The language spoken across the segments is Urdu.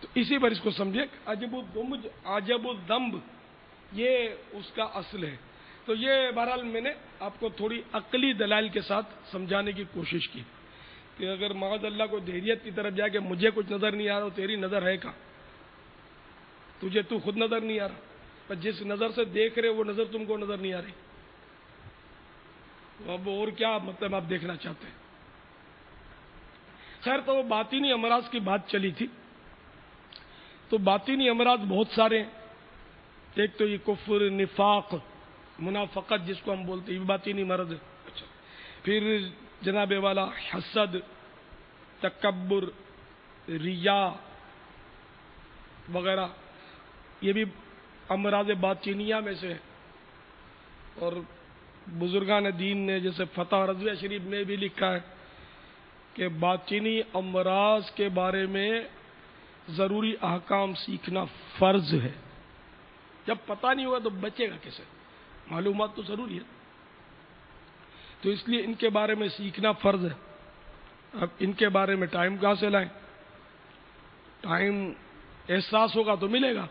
تو اسی پر اس کو سمجھے، عجب الذنب یہ اس کا اصل ہے. تو یہ بہرحال میں نے آپ کو تھوڑی عقلی دلائل کے ساتھ سمجھانے کی کوشش کی کہ اگر معاذ اللہ کو دہریت کی طرف جائے کہ مجھے کچھ نظر نہیں آ رہا، تیری نظر ہے کہاں؟ تجھے تو خود نظر نہیں آ رہا، پر جس نظر سے دیکھ رہے وہ نظر تم کو نظر نہیں آ رہی. اب اور کیا مطلب آپ دیکھنا چاہتے ہیں؟ خیر، تو وہ باطنی امراض کی بات چلی تھی. تو باطنی امراض بہت سارے ہیں. ایک تو یہ کفر، نفاق، منافقت جس کو ہم بولتے ہیں، یہ باطنی مرض ہے. اچھا، پھر جناب والا حسد، تکبر، ریا وغیرہ، یہ بھی امراض باطنیہ میں سے ہے. اور بزرگان دین نے جیسے فتح رضویہ شریف میں بھی لکھا ہے کہ باطنی امراض کے بارے میں ضروری احکام سیکھنا فرض ہے. جب پتہ نہیں ہوا تو بچے گا کیسے؟ معلومات تو ضروری ہے. تو اس لیے ان کے بارے میں سیکھنا فرض ہے. اب ان کے بارے میں ٹائم کہاں سے لائیں؟ ٹائم احساس ہوگا تو ملے گا.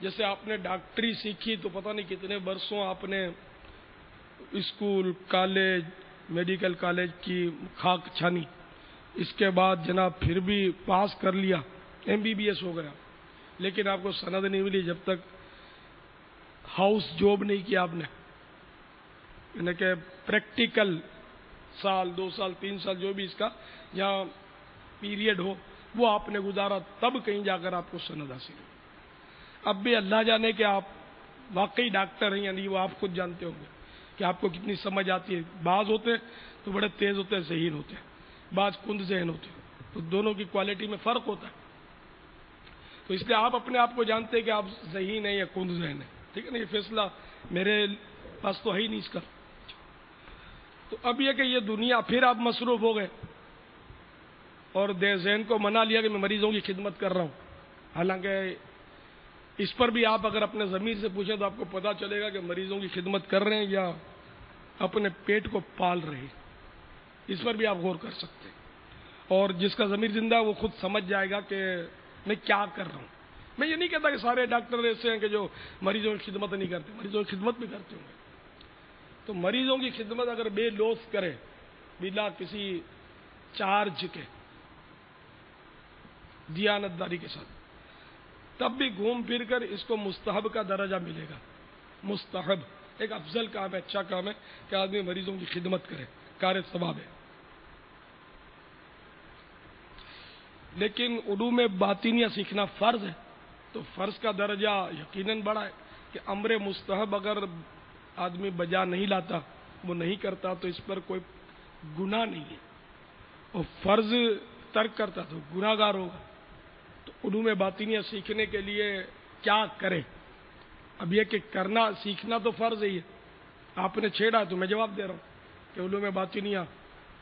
جیسے آپ نے ڈاکٹری سیکھی تو پتہ نہیں کتنے برسوں آپ نے اسکول، کالج، میڈیکل کالج کی خاک چھانی، اس کے بعد جناب پھر بھی پاس کر لیا، MBBS ہو گیا، لیکن آپ کو سند نہیں ملی جب تک ہاؤس جاب نہیں کیا آپ نے. یعنی کہ پریکٹیکل سال، 2 سال، 3 سال جو بھی اس کا یہاں پیریڈ ہو وہ آپ نے گزارا، تب کہیں جا کر آپ کو سند حاصل ہو. اب بھی اللہ جانے کہ آپ واقعی ڈاکٹر ہیں یا نہیں، وہ آپ خود جانتے ہوں گے کہ آپ کو کتنی سمجھ آتی ہے. بعض ہوتے تو بڑے تیز ہوتے ہیں، ذہین ہوتے ہیں، بعض کند ذہن ہوتے ہیں. تو دونوں کی کوالٹی میں فرق ہوتا ہے. تو اس لیے آپ اپنے آپ کو جانتے ہیں کہ آپ ذہین ہیں یا کند ذہن ہیں. ٹھیک ہے نا؟ یہ فیصلہ میرے پاس تو ہے ہی نہیں اس کا. تو اب یہ کہ یہ دنیا، پھر آپ مصروف ہو گئے اور ذہن کو منا لیا کہ میں مریضوں کی خدمت کر رہا ہوں. حالانکہ اس پر بھی آپ اگر اپنے ضمیر سے پوچھیں تو آپ کو پتا چلے گا کہ مریضوں کی خدمت کر رہے ہیں یا اپنے پیٹ کو پال رہے ہیں. اس پر بھی آپ غور کر سکتے ہیں. اور جس کا ضمیر زندہ ہے وہ خود سمجھ جائے گا کہ میں کیا کر رہا ہوں. میں یہ نہیں کہتا کہ سارے ڈاکٹر ایسے ہیں کہ جو مریضوں کی خدمت نہیں کرتے، مریضوں کی خدمت بھی کرتے ہوں گے. تو مریضوں کی خدمت اگر بے لوث کرے، بلا کسی چارج کے، دیانتداری کے ساتھ، تب بھی گھوم پھر کر اس کو مستحب کا درجہ ملے گا. مستحب ایک افضل کام ہے، اچھا کام ہے کہ آدمی مریضوں کی خدمت کرے، کار ثواب ہے. لیکن علوم باطنیہ سیکھنا فرض ہے. تو فرض کا درجہ یقیناً بڑا ہے کہ امر مستحب اگر آدمی بجا نہیں لاتا، وہ نہیں کرتا، تو اس پر کوئی گناہ نہیں ہے. اور فرض ترک کرتا تو گناہ گار ہوگا. تو علوم باطنیہ سیکھنے کے لیے کیا کرے؟ اب یہ کہ کرنا، سیکھنا تو فرض ہے. آپ نے چھیڑا تو میں جواب دے رہا ہوں کہ علوم باطنیہ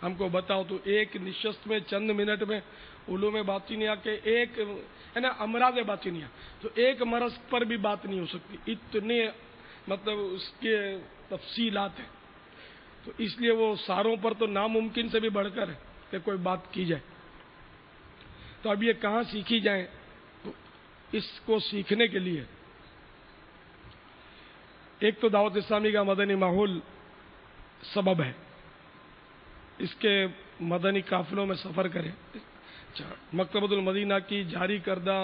ہم کو بتاؤ. تو ایک نشست میں چند منٹ میں علوم باطنیہ کے ایک ہے نا امراض باطنیہ، تو ایک مرض پر بھی بات نہیں ہو سکتی، اتنے مطلب اس کے تفصیلات ہیں. تو اس لیے وہ ساروں پر تو ناممکن سے بھی بڑھ کر ہے کہ کوئی بات کی جائے. تو اب یہ کہاں سیکھی جائیں؟ تو اس کو سیکھنے کے لیے ایک تو دعوت اسلامی کا مدنی ماحول سبب ہے. اس کے مدنی قافلوں میں سفر کریں. مکتبۃ المدینہ کی جاری کردہ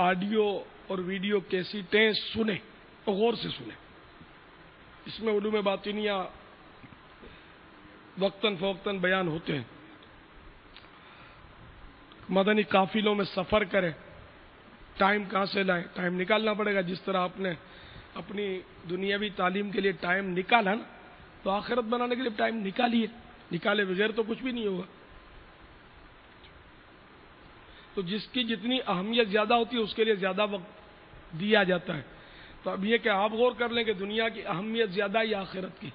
آڈیو اور ویڈیو کیسٹیں سنیں، غور سے سنیں. اس میں علوم باطنیہ وقتاً فوقتاً بیان ہوتے ہیں. مدنی قافلوں میں سفر کریں. ٹائم کہاں سے لائیں؟ ٹائم نکالنا پڑے گا. جس طرح آپ نے اپنی دنیاوی تعلیم کے لیے ٹائم نکالا نا، تو آخرت بنانے کے لیے ٹائم نکالیے. نکالے بغیر تو کچھ بھی نہیں ہوگا. تو جس کی جتنی اہمیت زیادہ ہوتی ہے اس کے لیے زیادہ وقت دیا جاتا ہے. تو اب یہ کہ آپ غور کر لیں کہ دنیا کی اہمیت زیادہ یا آخرت کی،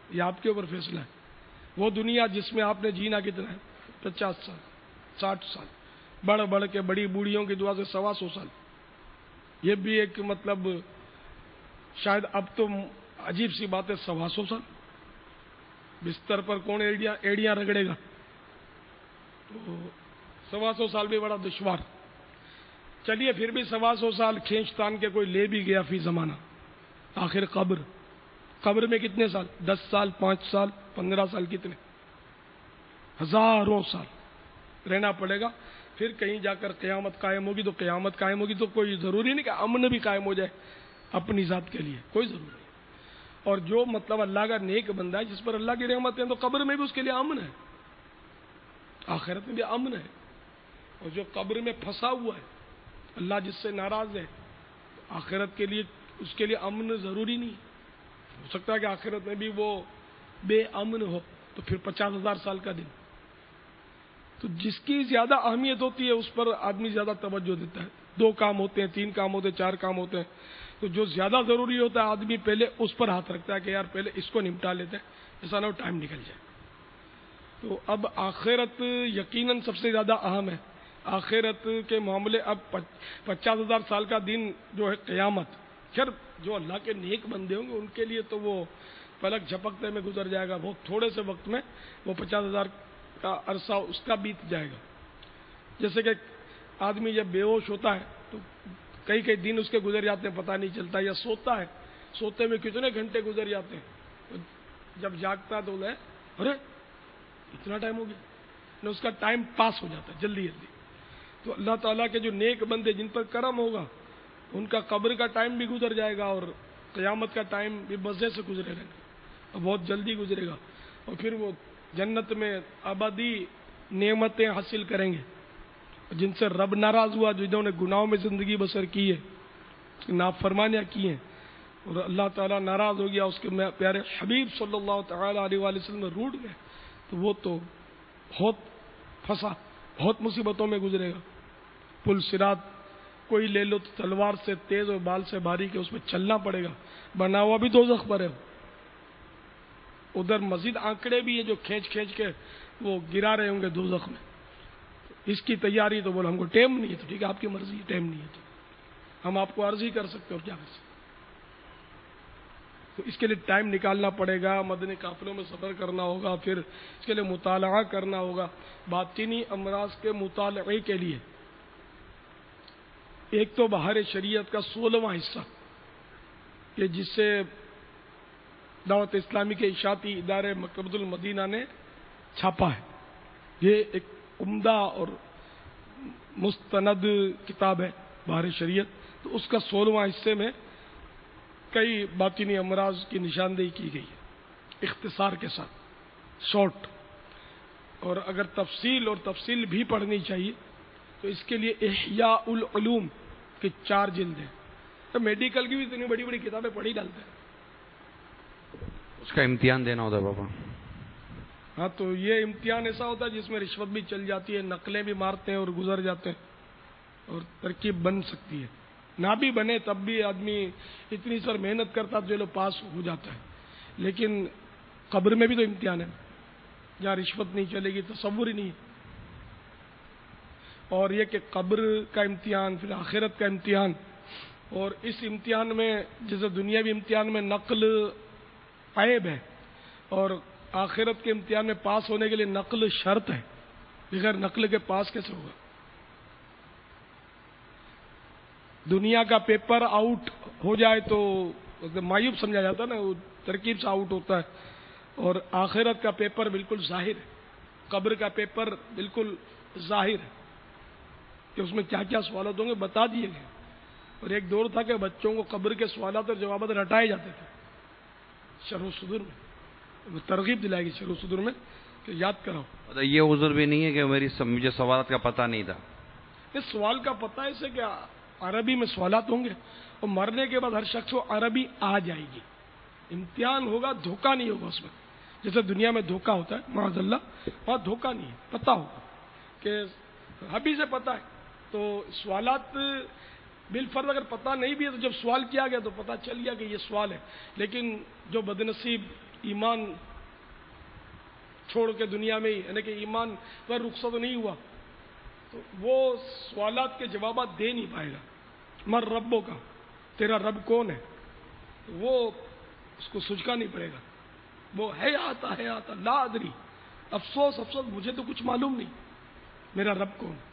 یہ آپ کے اوپر فیصلہ ہے. وہ دنیا جس میں آپ نے جینا کتنا ہے، 50 سال، 60 سال، بڑھ کے بڑی بوڑھیوں کی دعا سے 125 سال. یہ بھی ایک مطلب شاید اب تو عجیب سی بات ہے، 125 سال بستر پر کون ایڑیاں رگڑے گا؟ تو 125 سال بھی بڑا دشوار. چلیے پھر بھی 125 سال کھینچ تان کے کوئی لے بھی گیا فی زمانہ، آخر قبر میں کتنے سال؟ 10 سال، 5 سال، 15 سال، کتنے؟ ہزاروں سال رہنا پڑے گا. پھر کہیں جا کر قیامت قائم ہوگی. تو قیامت قائم ہوگی تو کوئی ضروری نہیں کہ امن بھی قائم ہو جائے اپنی ذات کے لیے، کوئی ضروری نہیں. اور جو مطلب اللہ کا نیک بندہ ہے جس پر اللہ کی رحمت ہے تو قبر میں بھی اس کے لیے امن ہے، آخرت میں بھی امن ہے. اور جو قبر میں پھنسا ہوا ہے، اللہ جس سے ناراض ہے، آخرت کے لیے اس کے لیے امن ضروری نہیں. ہو سکتا ہے کہ آخرت میں بھی وہ بے امن ہو، تو پھر 50,000 سال کا دن. تو جس کی زیادہ اہمیت ہوتی ہے اس پر آدمی زیادہ توجہ دیتا ہے. 2 کام ہوتے ہیں، 3 کام ہوتے ہیں، 4 کام ہوتے ہیں، تو جو زیادہ ضروری ہوتا ہے آدمی پہلے اس پر ہاتھ رکھتا ہے کہ یار پہلے اس کو نمٹا لیتے ہیں، ایسا نہ ہو ٹائم نکل جائے. تو اب آخرت یقیناً سب سے زیادہ اہم ہے. آخرت کے معاملے اب 50,000 سال کا دن جو ہے قیامت، خیر جو اللہ کے نیک بندے ہوں گے ان کے لیے تو وہ پلک جھپکتے میں گزر جائے گا. بہت تھوڑے سے وقت میں وہ 50,000 کا عرصہ اس کا بیت جائے گا. جیسے کہ آدمی جب بے ہوش ہوتا ہے تو کئی دن اس کے گزر جاتے ہیں، پتہ نہیں چلتا. یا سوتا ہے، سوتے میں کتنے گھنٹے گزر جاتے ہیں، جب جاگتا ہے تو ارے اتنا ٹائم ہو گیا، اس کا ٹائم پاس ہو جاتا ہے جلدی. تو اللہ تعالیٰ کے جو نیک بندے جن پر کرم ہوگا ان کا قبر کا ٹائم بھی گزر جائے گا اور قیامت کا ٹائم بھی مزے سے گزرے گا اور بہت جلدی گزرے گا. اور پھر وہ جنت میں ابدی نعمتیں حاصل کریں گے. جن سے رب ناراض ہوا، جنہوں نے گناہوں میں زندگی بسر کی ہے، نافرمانیاں کی ہیں، اور اللہ تعالیٰ ناراض ہو گیا، اس کے پیارے حبیب صلی اللہ تعالیٰ علیہ وآلہ وسلم میں روٹ گئے، تو وہ تو بہت پھنسا، بہت مصیبتوں میں گزرے گا. پل صراط کوئی لے لو تو تلوار سے تیز اور بال سے باریک ہے، اس میں چلنا پڑے گا، بنا ہوا بھی دوزخ پر ہے. ادھر مزید آنکڑے بھی ہیں جو کھینچ کے وہ گرا رہے ہوں گے دوزخ میں. اس کی تیاری تو بولو ہم کو ٹائم نہیں ہے، تو ٹھیک ہے آپ کی مرضی، ٹائم نہیں ہے تو ہم آپ کو عرض ہی کر سکتے اور کیا کر سکتے. تو اس کے لیے ٹائم نکالنا پڑے گا، مدنی قافلوں میں سفر کرنا ہوگا، پھر اس کے لیے مطالعہ کرنا ہوگا. باطنی امراض کے مطالعے کے لیے ایک تو بہار شریعت کا 16واں حصہ کہ جس سے دعوت اسلامی کے اشاعتی ادارے مکتبۃ المدینہ نے چھاپا ہے. یہ ایک عمدہ اور مستند کتاب ہے بہار شریعت. تو اس کا 16واں حصے میں کئی باطنی امراض کی نشاندہی کی گئی ہے اختصار کے ساتھ، شارٹ. اور اگر تفصیل بھی پڑھنی چاہیے تو اس کے لیے احیاء العلوم کی 4 جلد ہیں. تو میڈیکل کی بھی اتنی بڑی بڑی کتابیں پڑھی ڈالتے ہیں. اس کا امتحان دینا ہوتا ہے بابا. ہاں تو یہ امتحان ایسا ہوتا ہے جس میں رشوت بھی چل جاتی ہے، نقلیں بھی مارتے ہیں اور گزر جاتے ہیں، اور ترکیب بن سکتی ہے. نہ بھی بنے تب بھی آدمی اتنی سر محنت کرتا تو جو لوگ پاس ہو جاتا ہے. لیکن قبر میں بھی تو امتحان ہے جہاں رشوت نہیں چلے گی، تصور ہی نہیں ہے. اور یہ کہ قبر کا امتحان، پھر آخرت کا امتحان، اور اس امتحان میں جیسے دنیاوی امتحان میں نقل عیب ہے، اور آخرت کے امتحان میں پاس ہونے کے لیے نقل شرط ہے. بغیر نقل کے پاس کیسے ہوگا؟ دنیا کا پیپر آؤٹ ہو جائے تو مایوب سمجھا جاتا ہے نا، وہ ترکیب سے آؤٹ ہوتا ہے. اور آخرت کا پیپر بالکل ظاہر ہے، قبر کا پیپر بالکل ظاہر ہے کہ اس میں کیا کیا سوالات ہوں گے بتا دیے گئے. اور ایک دور تھا کہ بچوں کو قبر کے سوالات اور جوابات رٹائے جاتے تھے شرح صدور میں، ترغیب دلائے گی شرح صدور میں کہ یاد کراؤ. یہ عذر بھی نہیں ہے کہ مجھے سوالات کا پتہ نہیں تھا. اس سوال کا پتہ ہے اسے کہ عربی میں سوالات ہوں گے، اور مرنے کے بعد ہر شخص کو عربی آ جائے گی. امتحان ہوگا، دھوکہ نہیں ہوگا اس میں. جیسے دنیا میں دھوکہ ہوتا ہے معاذ اللہ، وہاں دھوکہ نہیں ہے، پتہ ہوگا کہ ابھی سے پتہ ہے. تو سوالات بالفرض اگر پتہ نہیں بھی ہے تو جب سوال کیا گیا تو پتہ چل گیا کہ یہ سوال ہے. لیکن جو بدنصیب ایمان چھوڑ کے دنیا میں ہی یعنی کہ ایمان پر رخصت نہیں ہوا تو وہ سوالات کے جوابات دے نہیں پائے گا. مر ربوں کا، تیرا رب کون ہے، وہ اس کو سجکا نہیں پڑے گا. وہ ہے آتا لا ادری، افسوس مجھے تو کچھ معلوم نہیں میرا رب کون ہے.